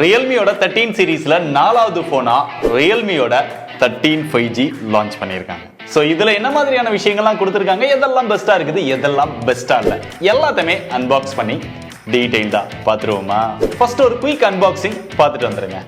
Realmeயோட 13 சீரிஸ்ல 4வது போனா Realmeயோட 13 5G launch பண்ணியிருக்காங்க. ஸோ இதில் என்ன மாதிரியான விஷயங்கள்லாம் கொடுத்துருக்காங்க, எதெல்லாம் பெஸ்ட்டாக இருக்குது, எதெல்லாம் பெஸ்ட்டாக இல்லை, எல்லாத்தையுமே அன்பாக்ஸ் பண்ணி டீட்டெயில்டாக பார்த்துருவோமா? ஃபர்ஸ்ட் ஒரு குயிக் அன்பாக்சிங் பார்த்துட்டு வந்துருங்க.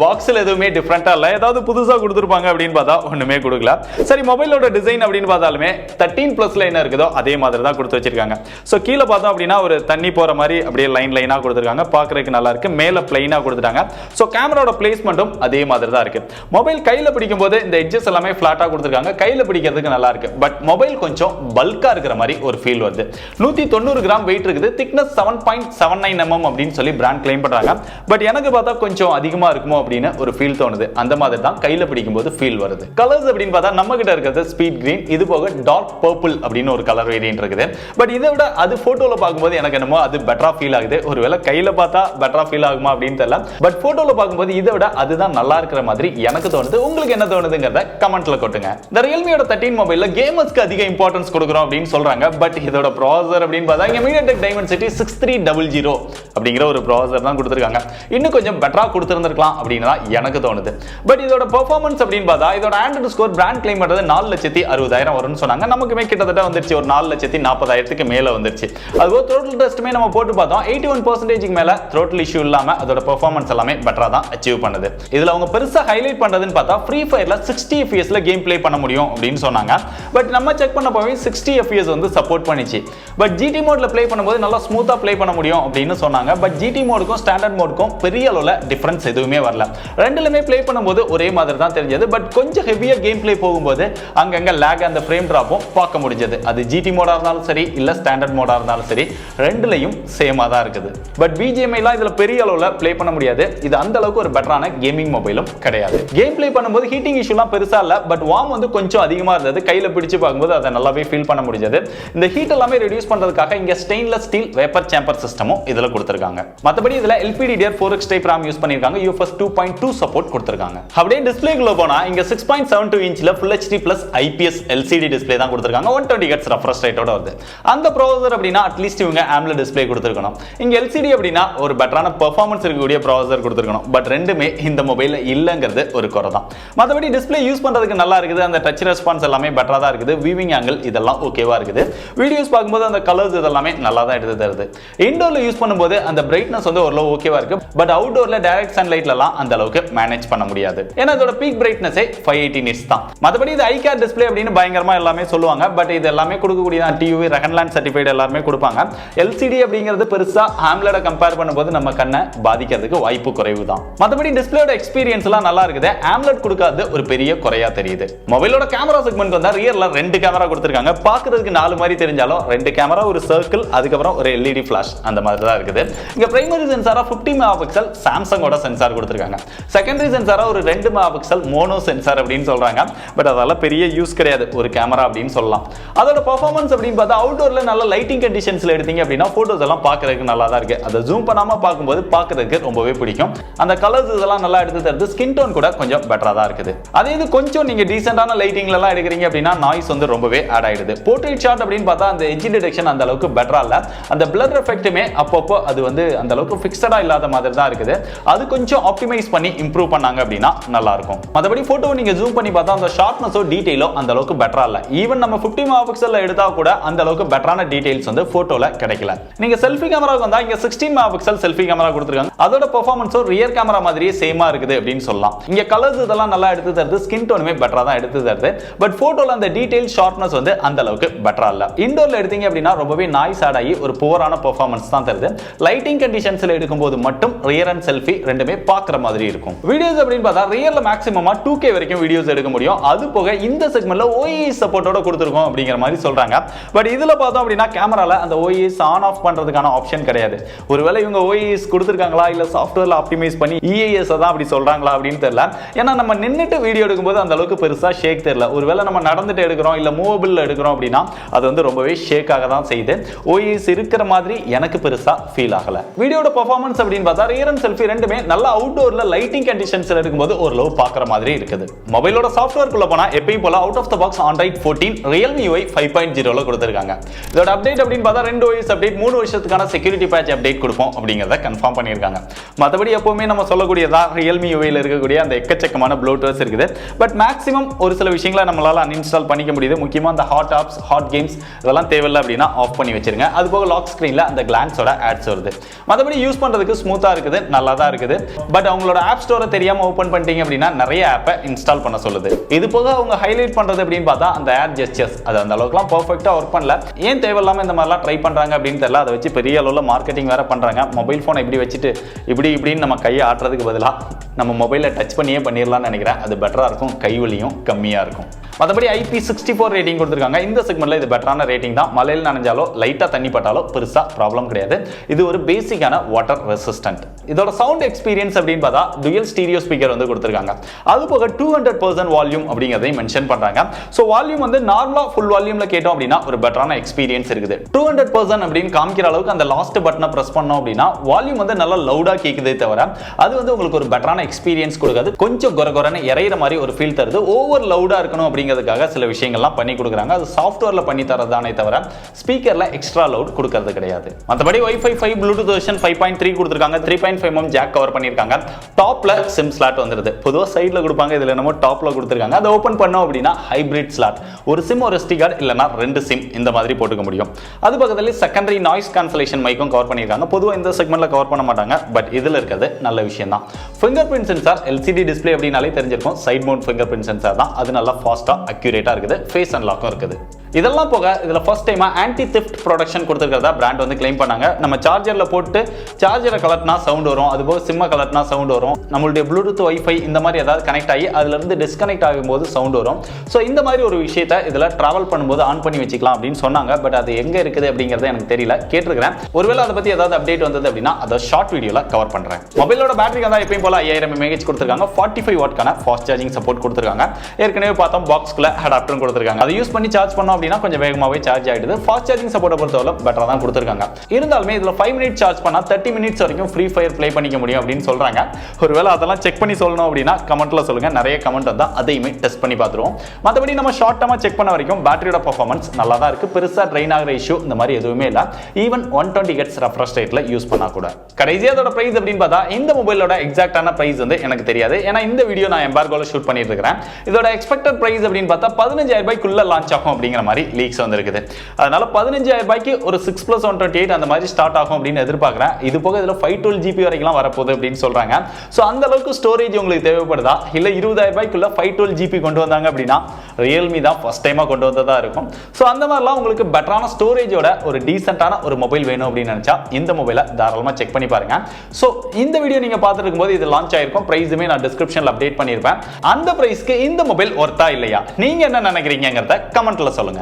பாக்ஸில் எதுவுமே டிஃப்ரெண்டாக இல்லை, ஏதாவது புதுசாக கொடுத்துருப்பாங்க அப்படின்னு பார்த்தா ஒன்றுமே கொடுக்கல. சரி, மொபைலோட டிசைன் அப்படின்னு பார்த்தாலுமே 13 ப்ளஸில் என்ன இருக்குதோ அதே மாதிரி தான் கொடுத்து வச்சிருக்காங்க. ஸோ கீழே பார்த்தோம் அப்படின்னா ஒரு தண்ணி போகிற மாதிரி அப்படியே லைனாக கொடுத்துருக்காங்க, பார்க்குறதுக்கு நல்லா இருக்கு. மேலே பிளைனாக கொடுத்துட்டாங்க. ஸோ கேமராவோட பிளேஸ்மெண்ட்டும் அதே மாதிரி தான் இருக்கு. மொபைல் கையில் பிடிக்கும் போது இந்த எட்ஜஸ் எல்லாமே ஃபிளாட்டாக கொடுத்துருக்காங்க, கையில் பிடிக்கிறதுக்கு நல்லா இருக்கு. பட் மொபைல் கொஞ்சம் பல்காக இருக்கிற மாதிரி ஒரு ஃபீல் வருது. 190 கிராம் வெயிட் இருக்குது, திக்னஸ் 7.79 mm அப்படின்னு சொல்லி பிராண்ட் கிளைம் பண்ணுறாங்க. பட் எனக்கு பார்த்தா கொஞ்சம் அதிகமாக இருக்குமோ அப்படின்னு ஒரு ஃபீல் தோணுது. அந்த மாதிரி தான் கையில பிடிக்கும் போது ஃபீல் வருது. கலர்ஸ் அப்படின்னு பார்த்தா நம்ம கிட்ட இருக்கிறது ஸ்பீட் கிரீன், இது போக டார்க் பர்பிள் அப்படின்னு ஒரு கலர் வேரியன்ட் இருக்குது. பட் இதை விட அது போட்டோல பார்க்கும்போது எனக்கு என்னமோ அது பெட்டரா ஃபீல் ஆகுது. ஒருவேளை கையில பார்த்தா பெட்டரா ஃபீல் ஆகுமா அப்படின்னு தெரியல. பட் போட்டோல பார்க்கும்போது இதை விட அதுதான் நல்லா இருக்கிற மாதிரி எனக்கு தோணுது. உங்களுக்கு என்ன தோணுதுங்கிறத கமெண்ட்ல கொட்டுங்க. இந்த Realmeயோட 13 மொபைல்ல கேமர்ஸ்க்கு அதிக இம்பார்ட்டன்ஸ் கொடுக்குறோம் அப்படின்னு சொல்றாங்க. பட் இதோட ப்ராசஸர் அப்படின்னு பார்த்தா இங்க MediaTek Dimensity 6300 அப்படிங்கிற ஒரு ப்ராசஸர் தான் கொடுத்துருக்காங்க. இன்னும் கொஞ்சம் பெட்டரா கொடுத்திருந்திருக்கலாம் அப்படின்னு எனக்கு தோணுது. பட் இதோட பெர்ஃபார்மன்ஸ் அப்படின்னு பார்த்தா இதோட ஆண்ட்ராய்டு ஸ்கோர் பிராண்ட் கிளைம் பண்றது 4,60,000 வரும்னு சொன்னாங்க. நமக்குமே கிட்டத்தட்ட வந்துருச்சு, ஒரு 4,40,000க்கு மேல வந்துருச்சு. அதுபோல த்ரோட்டில் டெஸ்ட்டுமே நம்ம போட்டு பார்த்தோம், 81% மேல த்ரோட்டில் இஷ்யூ இல்லாம அதோட பெர்ஃபார்மன்ஸ் எல்லாமே பெட்டரா தான் அச்சீவ் பண்ணுது. இதுல அவங்க பெருசா ஹைலைட் பண்றதுன்னு பார்த்தா ஃப்ரீ ஃபயர்ல 60 FPS கேம் பிளே பண்ண முடியும் அப்படின்னு சொன்னாங்க. பட் நம்ம செக் பண்ண போய் 60 FPS வந்து சப்போர்ட் பண்ணிச்சு. பட் GT மோட்ல பிளே பண்ணும்போது நல்லா ஸ்மூத்தா பிளே பண்ண முடியும் அப்படின்னு சொன்னாங்க. பட் GT மோடுக்கும் ஸ்டாண்டர்ட் மோடுக்கும் பெரிய அளவுல டிஃபரன்ஸ் எதுவுமே வரல. ரெண்டுலமே ப்ளே பண்ணும்போது ஒரே மாதிரி தான் தெரிஞ்சது. பட் கொஞ்சம் ஹெவியா கேம் ப்ளே போகும்போது அங்கங்க லாக் அந்த ஃப்ரேம் டிராப்பும் பார்க்க முடிஞ்சது. அது GT மோடா இருந்தாலும் சரி இல்ல ஸ்டாண்டர்ட் மோடா இருந்தாலும் சரி, ரெண்டுலயும் சேமா தான் இருக்குது. பட் BGMI எல்லாம் இதுல பெரிய அளவுல ப்ளே பண்ண முடியாது. இது அந்த அளவுக்கு ஒரு பெட்டரான கேமிங் மொபைலும் கிடையாது. கேம் ப்ளே பண்ணும்போது ஹீட்டிங் இஷ்யூலாம் பெருசா இல்ல. பட் வார்ம் வந்து கொஞ்சம் அதிகமா இருந்தது. கையில பிடிச்சு பார்க்கும்போது அதை நல்லாவே ஃபீல் பண்ண முடிஞ்சது. இந்த ஹீட் எல்லாமே ரெடியூஸ் பண்றதுக்காக இங்க ஸ்டெயின்லெஸ் ஸ்டீல் வேப்பர் சேம்பர் சிஸ்டமும் இதுல கொடுத்திருக்காங்க. மத்தபடி இதுல LPDDR4X டைப் RAM யூஸ் பண்ணிருக்காங்க. UFS 2.2 சப்போர்ட் கொடுத்திருக்காங்க. அப்படியே டிஸ்ப்ளேக்குள்ள போனா இங்க 6.72 இன்ச்ல Full HD Plus IPS LCD display தான் கொடுத்திருக்காங்க. 120 Hz ரெஃப்ரெஷ் ரேட்டோட வருது. அந்த ப்ராசஸர் அப்படினா அட்லீஸ்ட் இவங்க AMOLED டிஸ்ப்ளே கொடுத்திருக்கணும். இங்க LCD அப்படினா ஒரு பெட்டரான பெர்ஃபார்மன்ஸ் இருக்கக்கூடிய ப்ராசஸர் கொடுத்திருக்கணும். பட் ரெண்டுமே இந்த மொபைல்ல இல்லங்கிறது ஒரு குறை தான். மத்தபடி டிஸ்ப்ளே யூஸ் பண்றதுக்கு நல்லா இருக்குது. அந்த டச் ரெஸ்பான்ஸ் எல்லாமே பெட்டரா தான் இருக்குது. வியூவிங் ஆங்கிள் இதெல்லாம் ஓகேவா இருக்குது. வீடியோஸ் பார்க்கும்போது அந்த கலர்ஸ் இதெல்லாமே நல்லா தான் எடுத்து தருது. இன்டோர்ல யூஸ் பண்ணும்போது அந்த பிரைட்னஸ் வந்து ஓரளவு ஓகேவா இருக்கு. பட் அவுட்டோர்ல டைரக்ட் சன்லைட்ல எல்லாம் அந்த அளவுக்கு மேனேஜ் பண்ண முடியாது. ஏன்னா இதோட பீக் பிரைட்னஸ் 580 nits தான். மத்தபடி இது ஐகேர் டிஸ்ப்ளே அப்படின்னு பயங்கரமா எல்லாமே சொல்லுவாங்க. பட் இது எல்லாமே கொடுக்கக்கூடிய TUV ரெகன்லேண்ட் சர்டிஃபைட் எல்லாமே கொடுப்பாங்க. LCD அப்படிங்கிறது பெருசா AMOLED கம்பேர் பண்ணும்போது நம்ம கண்ணை பாதிக்கிறதுக்கு வாய்ப்பு குறைவு தான். மத்தபடி டிஸ்ப்ளேயோட எக்ஸ்பீரியன்ஸ் எல்லாம் நல்லா இருக்குது. AMOLED கொடுக்காத ஒரு பெரிய குறையா தெரியுது. மொபைலோட கேமரா செக்மெண்ட் வந்தா ரியர்ல 2 கேமரா கொடுத்திருக்காங்க. பார்க்கிறதுக்கு 4 மாதிரி தெரிஞ்சாலும் 2 கேமரா, ஒரு சர்க்கிள், அதுக்கப்புறம் ஒரு LED ஃபிளாஷ் அந்த மாதிரி தான் இருக்குது. இங்க பிரைமரி சென்சாரா 50 மெகாபிக்சல் சாம்சங்கோட சென்சார் கொடுத்திருக்காங்க. செகண்டரி சென்சாரா ஒரு 2 மெகாபிக்சல் மோனோ சென்சார் அப்படின்னு சொல்றாங்க. பட் அதெல்லாம் பெரிய யூஸ் கிடையாது ஒரு கேமரா அப்படின்னு சொல்லலாம். அதோட பெர்ஃபார்மன்ஸ் அப்படின்னு பார்த்தா அவுட்டோர்ல நல்ல லைட்டிங் கண்டிஷன்ஸ்ல எடுத்தீங்க அப்படின்னா போட்டோஸ் எல்லாம் பார்க்கிறதுக்கு நல்லா தான் இருக்கு. அதை ஜூம் பண்ணாம பார்க்கும்போது பார்க்கிறதுக்கு ரொம்பவே பிடிக்கும். அந்த கலர்ஸ் இதெல்லாம் நல்லா எடுத்து தருது. ஸ்கின் டோன் கூட கொஞ்சம் பெட்டரா தான் இருக்குது. அதே இது கொஞ்சம் நீங்க டீசென்டான லைட்டிங்ல எல்லாம் எடுக்கிறீங்க அப்படின்னா நாய்ஸ் வந்து ரொம்பவே ஆட் ஆயிடுது. போர்ட்ரேட் ஷாட் அப்படின்னு பார்த்தா அந்த எட்ஜ் டிடெக்ஷன் அந்த அளவுக்கு பெட்டரா இல்ல. அந்த பிளர் எஃபெக்ட்டுமே அப்பப்போ அது வந்து அந்த அளவுக்கு ஃபிக்ஸடா இல்லாத மாதிரி தான் இருக்குது. அது கொஞ்சம் ஆப்டிமைஸ் பண்ணி இம்ப்ரூவ் பண்ணாங்க அப்படின்னா நல்லா இருக்கும். மத்தபடி போட்டோ நீங்க ஜூம் பண்ணி பார்த்தா அந்த ஷார்ப்னஸோ டீடைலோ அந்த அளவுக்கு பெட்டரா இல்ல. ஈவன் நம்ம 50 மெகாபிக்சல்ல எடுத்தா கூட அந்த அளவுக்கு பெட்டரான டீடைல்ஸ் வந்து போட்டோல கிடைக்கல. நீங்க செல்ஃபி கேமராக்கு வந்தா இங்க 16 மெகாபிக்சல் செல்ஃபி கேமரா கொடுத்திருக்காங்க. அதோட பெர்ஃபார்மன்ஸோ ரியர் கேமரா மாதிரியே சேமா இருக்குது அப்படின்னு சொல்லலாம். இங்க கலர்ஸ் இதெல்லாம் நல்லா எடுத்து தருது. ஸ்கின் டோனுமே பெட்டரா தான் எடுத்து தருது. பட் போட்டோல அந்த டீடைல் ஷார்ப்னஸ் வந்து அந்த அளவுக்கு பெட்டரா இல்ல. இன்டோர்ல எடுத்தீங்க அப்படின்னா ரொம்பவே நாய்ஸ் ஆட் ஆகி ஒரு புவரான பெர்ஃபார்மன்ஸ் தான் தருது. லைட்டிங் கண்டிஷன்ஸ்ல எடுக்கும்போது மட்டும் ரியர் அண்ட் செல்ஃபி ரெண்டுமே பார்க்குற மாதிரி இருக்கும். வீடியோஸ் அப்படின்னு பார்த்தா ரியர்ல மேக்ஸிமமா 2K வரைக்கும் வீடியோஸ் எடுக்க முடியும். அது போக இந்த செக்மெண்ட்ல OIS சப்போர்ட்டோட கொடுத்திருக்கோம் அப்படிங்கிற மாதிரி சொல்றாங்க. பட் இதுல பார்த்தோம் அப்படின்னா கேமரால அந்த OIS ஆன் ஆஃப் பண்றதுக்கான ஆப்ஷன் கிடையாது. ஒருவேளை இவங்க OIS கொடுத்திருக்காங்களா இல்ல சாஃப்ட்வேர்ல ஆப்டிமைஸ் பண்ணி EIS தான் அப்படி சொல்றாங்களா அப்படின்னு தெரியல. ஏன்னா நம்ம நின்னுட்டு வீடியோ எடுக்கும்போது அந்த அளவுக்கு பெருசா ஷேக் தெரியல. ஒருவேளை நம்ம நடந்துட்டு எடுக்கிறோம் இல்ல மூவபிள்ல எடுக்கிறோம் அப்படின்னா அது வந்து ரொம்பவே ஷேக் ஆக தான் செய்யுது. OIS இருக்கிற மாதிரி எனக்கு பெருசா ஃபீல் ஆகல. வீடியோட பெர்ஃபார்மன்ஸ் அப்படின்னு பார்த்தா ரியர் அண்ட் செல்ஃபி ரெண்டுமே நல்ல அவுட்டோர்ல லெவல்ல லைட்டிங் கண்டிஷன்ஸ்ல இருக்கும்போது ஒரு லோ பார்க்குற மாதிரி இருக்குது. மொபைலோட சாஃப்ட்வேர்க்குள்ள போனா எப்பயும் போல out of the box Android 14 Realme UI 5.0ல கொடுத்திருக்காங்க. இதோட அப்டேட் அப்படின்னு பார்த்தா 2 OS அப்டேட் 3 வருஷத்துக்கான செக்யூரிட்டி பேட்ச் அப்டேட் கொடுப்போம் அப்படிங்கறத கன்ஃபார்ம் பண்ணியிருக்காங்க. மற்றபடி எப்பவுமே நம்ம சொல்லக்கூடியதா Realme UI ல இருக்கக்கூடிய அந்த எக்கச்சக்கமான ப்ளோட்டர்ஸ் இருக்குது. பட் மேக்ஸிமம் ஒரு சில விஷயங்களை நம்மளால அன்இன்ஸ்டால் பண்ணிக்க முடியுது. முக்கியமா அந்த ஹாட் ஆப்ஸ், ஹாட் கேம்ஸ் இதெல்லாம் தேவையில்லை அப்படின்னா ஆஃப் பண்ணி வச்சிருங்க. அது போக லாக் ஸ்கிரீன்ல அந்த கிளான்ஸோட ஆட்ஸ் வருது. மற்றபடி யூஸ் பண்றதுக்கு ஸ்மூத்தா இருக்குது, நல்லா தான் இருக்குது. பட் அவங்களோட ஆப் ஸ்டோரை தெரியாம ஓபன் பண்ணிட்டீங்க அப்படின்னா நிறைய ஆப்பை இன்ஸ்டால் பண்ண சொல்லுது. இது போக அவங்க ஹைலைட் பண்றது அப்படின்னு பார்த்தா அந்த ஆட் ஜெஸ்டர்ஸ் அது அந்த அளவுக்குலாம் பெர்ஃபெக்ட்டா ஒர்க் பண்ணல. ஏன் தேவையில்லாம இந்த மாதிரிலாம் ட்ரை பண்றாங்க அப்படின்னு தெரியல. அதை வச்சு பெரிய அளவுல மார்க்கெட்டிங் வேற பண்றாங்க. மொபைல் போனை இப்படி வச்சுட்டு இப்படின்னு நம்ம கையை ஆட்டுறதுக்கு பதிலாக நம்ம மொபைலை டச் பண்ணியே பண்ணிடலாம்னு நினைக்கிறேன். அது பெட்டரா இருக்கும், கைவலியும் கம்மியா இருக்கும். மற்றபடி IP64 ரேட்டிங் கொடுத்துருக்காங்க. இந்த செக்மெண்ட்ல இது பெட்டரான ரேட்டிங் தான். மலையில் நனைஞ்சாலோ லைட்டா தண்ணி பட்டாலோ பெருசா ப்ராப்ளம் கிடையாது. இது ஒரு பேசிக்கான வாட்டர் ரெசிஸ்டன்ட். இதோட சவுண்ட் எக்ஸ்பீரியன்ஸ் அப்படின்னு பார்த்தா டுயல் ஸ்டீரியோ ஸ்பீக்கர் வந்து கொடுத்துருக்காங்க. அது போக 200% வால்யூம் அப்படிங்கிறதையும் மென்ஷன் பண்றாங்க. ஸோ வால்யூம் வந்து நார்மலா ஃபுல் வால்யூம்ல கேட்டோம் அப்படின்னா ஒரு பெட்டரான எக்ஸ்பீரியன்ஸ் இருக்குது. 200% அப்படின்னு காமிக்கிற அளவுக்கு அந்த லாஸ்ட் பட்டனை பிரஸ் பண்ணோம் அப்படின்னா வால்யூம் வந்து நல்லா லவுடா கேட்குதே தவிர அது வந்து உங்களுக்கு ஒரு பெட்டரான எக்ஸ்பீரியன்ஸ் கொடுக்காது. கொஞ்சம் கொரகொரன்னு இறையிற மாதிரி ஒரு ஃபீல் தருது. ஓவர் லவுடா இருக்கணும் அப்படிங்கிறதுக்காக சில விஷயங்கள்லாம் பண்ணி கொடுக்குறாங்க. அது சாஃப்ட்வேர்ல பண்ணி தரதானே தவிர ஸ்பீக்கர்ல எக்ஸ்ட்ரா லவுட் கொடுக்கிறது கிடையாது. மற்றபடி Wi-Fi 5 Bluetooth வெர்ஷன் 5.3 கொடுத்துருக்காங்க. 3.5mm ஜாக் கவர் பண்ணியிருக்காங்க. டாப்ல சிம் ஸ்லாட் வந்துருது. பொதுவாக சைட்ல கொடுப்பாங்க, இதுல என்னமோ டாப்ல கொடுத்துருக்காங்க. அதை ஓப்பன் பண்ணோம் அப்படின்னா ஹைபிரிட் ஸ்லாட், ஒரு சிம் ஒரு SD கார்டு இல்லைனா 2 சிம் இந்த மாதிரி போட்டுக்க முடியும். அது பக்கத்துல செகண்டரி நாய்ஸ் கேன்சலேஷன் மைக்கும் கவர் பண்ணியிருக்காங்க. பொதுவாக இந்த செக்மெண்ட்ல கவர் பண்ண மாட்டாங்க, பட் இதுல இருக்கிறது நல்ல விஷயம் தான். Finger print sensor LCD display அப்படினாலே தெரிஞ்சிருக்கும். Side mount finger print sensor தான். அது நல்லா ஃபாஸ்டா அக்யூரேட்டா இருக்குது. ஃபேஸ் அன்லாக்கும் இருக்குது. இதெல்லாம் போக இதுல ஃபர்ஸ்ட் டைமா ஆன்டி தெஃப்ட் ப்ரொடெக்ஷன் கொடுத்துருக்கிறதா பிராண்ட் வந்து கிளைம் பண்ணாங்க. நம்ம சார்ஜர்ல போட்டு சார்ஜரை கலட்டினா சவுண்ட் வரும், அது போக சிம்மை கலட்டினா சவுண்ட் வரும், நம்மளுடைய ப்ளூடூத் வைஃபை இந்த மாதிரி ஏதாவது கனெக்ட் ஆகி அதுல இருந்து டிஸ்கனெக்ட் ஆகும்போது சவுண்ட் வரும். ஸோ இந்த மாதிரி ஒரு விஷயத்தை இதுல டிராவல் பண்ணும்போது ஆன் பண்ணி வச்சுக்கலாம் அப்படின்னு சொன்னாங்க. பட் அது எங்க இருக்குது அப்படிங்கறது எனக்கு தெரியல, கேட்டிருக்கிறேன். ஒருவேளை அதை பத்தி ஏதாவது அப்டேட் வந்தது அப்படின்னா அதை ஷார்ட் வீடியோல கவர் பண்றேன். மொபைலோட பேட்டரி தான் எப்பயும் போல 5000 mAh கொடுத்துருக்காங்க. 45 வாட்க்கான ஃபாஸ்ட் சார்ஜிங் சப்போர்ட் கொடுத்துருக்காங்க. ஏற்கனவே பார்த்தோம் பாக்ஸ்க்குள்ள அடாப்டரும் கொடுத்துருக்காங்க. அதை யூஸ் பண்ணி சார்ஜ் பண்ணோம் அப்படின்னா கொஞ்சம் வேகமாவே சார்ஜ் ஆயிடுது. ஃபாஸ்ட் சார்ஜிங் சப்போர்ட்டை பொறுத்தவரை பெட்டரா தான் கொடுத்துருக்காங்க. இருந்தாலுமே இதுல 5 மினிட் சார்ஜ் பண்ணா 30 மினிட்ஸ் வரைக்கும் ஃப்ரீ ஃபயர் ப்ளே பண்ணிக்க முடியும் அப்படின்னு சொல்றாங்க. ஒருவேளை அதெல்லாம் செக் பண்ணி சொல்லணும் அப்படின்னா கமெண்ட்ல சொல்லுங்க. நிறைய கமெண்ட் வந்தா அதையுமே டெஸ்ட் பண்ணி பார்த்துருவோம். மற்றபடி நம்ம ஷார்ட் டர்மா செக் பண்ண வரைக்கும் பேட்டரியோட பெர்ஃபார்மன்ஸ் நல்லா தான் இருக்கு. பெருசா ட்ரெயின் ஆகிற இஷ்யூ இந்த மாதிரி எதுவுமே இல்லை. ஈவன் 120 Hz ரெஃப்ரெஷ் ரேட்ல யூஸ் பண்ணா கூட. கடைசியா அதோட பிரைஸ் அப்படின்னு பார்த்தா இந்த மொபைலோட எக்ஸாக்டான பிரைஸ் வந்து எனக்கு தெரியாது. ஏன்னா இந்த வீடியோ நான் எம்பார்கோல ஷூட் பண்ணிட்டு இருக்கிறேன். இதோட எக்ஸ்பெக்டட் பிரைஸ் அப்படின்னு பார்த்தா 15000 ரூபாய்க்குள்ள லான்ச் ஆகும் அப்படிங்கிற மாதிரி லீக்ஸ் வந்திருக்குது. அதனால 15000 ரூபாய்க்கு ஒரு 6+128 அந்த மாதிரி ஸ்டார்ட் ஆகும் அப்படின்னு எதிர்பார்க்கிறேன். இது போக இதுல 512 GB வரைக்கும் வரப்போகுது அப்படின்னு சொல்றாங்க. சோ அந்த அளவுக்கு ஸ்டோரேஜ் உங்களுக்கு தேவைப்படுதா இல்ல 20000 ரூபாய்க்குள்ள 512 GB கொண்டு வந்தாங்க அப்படின்னா Realme தான் ஃபர்ஸ்ட் டைமா கொண்டு வந்ததா இருக்கும். சோ அந்த மாதிரிலாம் உங்களுக்கு பெட்டரான ஸ்டோரேஜோட ஒரு டீசென்ட்டான ஒரு மொபைல் வேணும் அப்படின்னு நினைச்சா இந்த மொபைலை தாராளமா செக் பண்ணி பாருங்க. சோ இந்த வீடியோ நீங்க பார்த்துட்டு இருக்கும்போது இது லான்ச் ஆயிருக்கும். பிரைஸுமே நான் டிஸ்கிரிப்ஷன்ல அப்டேட் பண்ணிருப்பேன். அந்த பிரைஸ்க்கு இந்த மொபைல் ஒர்த்தா இல்லையா, நீங்க என்ன நினைக்கிறீங்கங்கறத கமெண்ட்ல சொல்லுங்க.